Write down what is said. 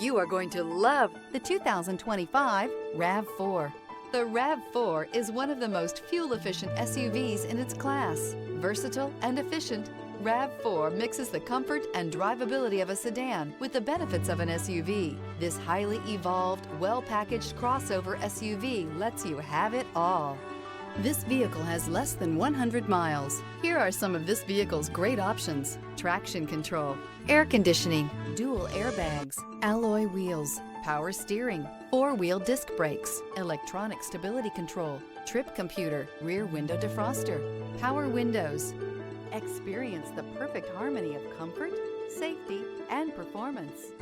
You are going to love the 2025 RAV4. The RAV4 is one of the most fuel-efficient SUVs in its class. Versatile and efficient, RAV4 mixes the comfort and drivability of a sedan with the benefits of an SUV. This highly evolved, well-packaged crossover SUV lets you have it all. This vehicle has less than 100 miles. Here are some of this vehicle's great options: traction control, air conditioning, dual airbags, alloy wheels, power steering, four-wheel disc brakes, electronic stability control, trip computer, rear window defroster, power windows. Experience the perfect harmony of comfort, safety, and performance.